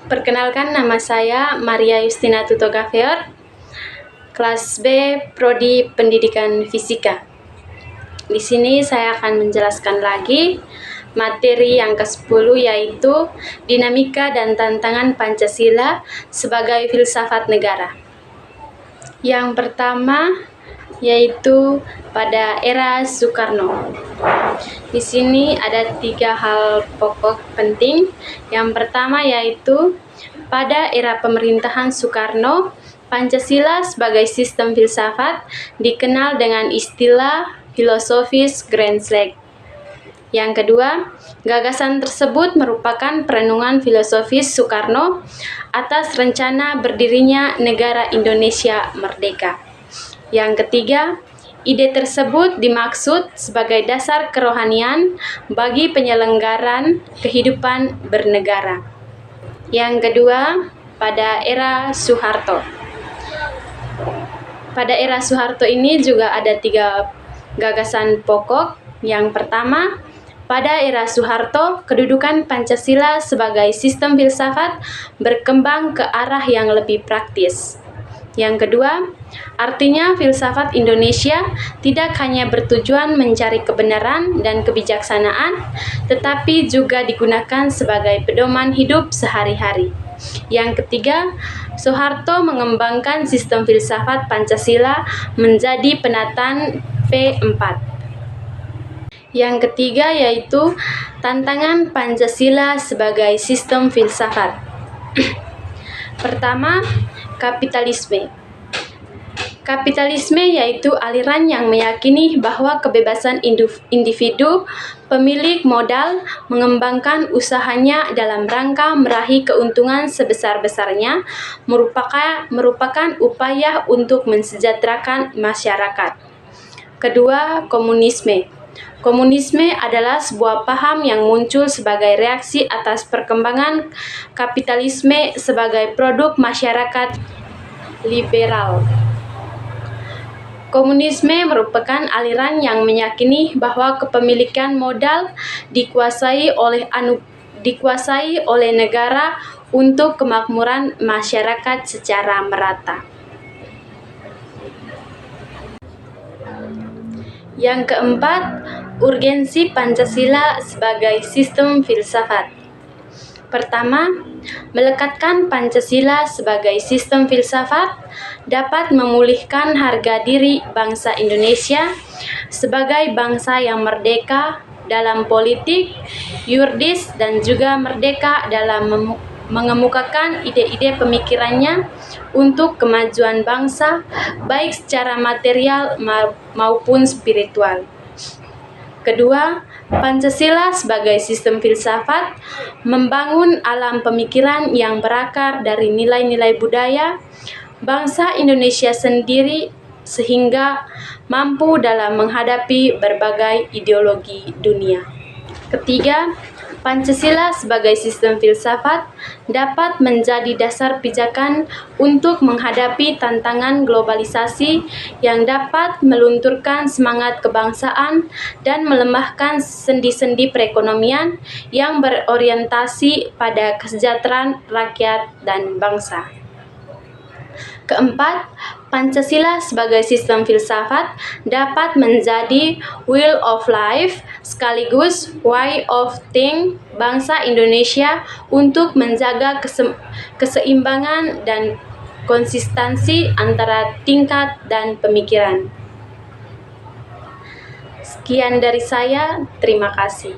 Perkenalkan, nama saya Maria Justina Tutogafeor, kelas B, Prodi Pendidikan Fisika. Di sini saya akan menjelaskan lagi materi yang ke-10, yaitu dinamika dan tantangan Pancasila sebagai filsafat negara. Yang pertama yaitu pada era Soekarno. Di sini ada 3 hal pokok penting. Yang pertama yaitu pada era pemerintahan Soekarno, Pancasila sebagai sistem filsafat dikenal dengan istilah filosofis Grand Slam. Yang kedua, gagasan tersebut merupakan perenungan filosofis Soekarno atas rencana berdirinya negara Indonesia merdeka. Yang ketiga, ide tersebut dimaksud sebagai dasar kerohanian bagi penyelenggaraan kehidupan bernegara. Yang kedua, pada era Soeharto. Pada era Soeharto ini juga ada 3 gagasan pokok. Yang pertama, pada era Soeharto, kedudukan Pancasila sebagai sistem filsafat berkembang ke arah yang lebih praktis. Yang kedua, artinya filsafat Indonesia tidak hanya bertujuan mencari kebenaran dan kebijaksanaan, tetapi juga digunakan sebagai pedoman hidup sehari-hari. Yang ketiga, Soeharto mengembangkan sistem filsafat Pancasila menjadi penataan P4. Yang ketiga yaitu tantangan Pancasila sebagai sistem filsafat. Pertama, kapitalisme. Kapitalisme yaitu aliran yang meyakini bahwa kebebasan individu pemilik modal mengembangkan usahanya dalam rangka meraih keuntungan sebesar-besarnya merupakan upaya untuk mensejahterakan masyarakat. Kedua, komunisme. Komunisme adalah sebuah paham yang muncul sebagai reaksi atas perkembangan kapitalisme sebagai produk masyarakat liberal. Komunisme merupakan aliran yang meyakini bahwa kepemilikan modal dikuasai oleh negara untuk kemakmuran masyarakat secara merata. Yang keempat, urgensi Pancasila sebagai sistem filsafat. Pertama, melekatkan Pancasila sebagai sistem filsafat dapat memulihkan harga diri bangsa Indonesia sebagai bangsa yang merdeka dalam politik, yuridis, dan juga merdeka dalam mengemukakan ide-ide pemikirannya untuk kemajuan bangsa, baik secara material maupun spiritual. Kedua, Pancasila sebagai sistem filsafat membangun alam pemikiran yang berakar dari nilai-nilai budaya bangsa Indonesia sendiri sehingga mampu dalam menghadapi berbagai ideologi dunia. Ketiga, Pancasila sebagai sistem filsafat dapat menjadi dasar pijakan untuk menghadapi tantangan globalisasi yang dapat melunturkan semangat kebangsaan dan melemahkan sendi-sendi perekonomian yang berorientasi pada kesejahteraan rakyat dan bangsa. Keempat, Pancasila sebagai sistem filsafat dapat menjadi will of life sekaligus way of think bangsa Indonesia untuk menjaga keseimbangan dan konsistensi antara tingkat dan pemikiran. Sekian dari saya, terima kasih.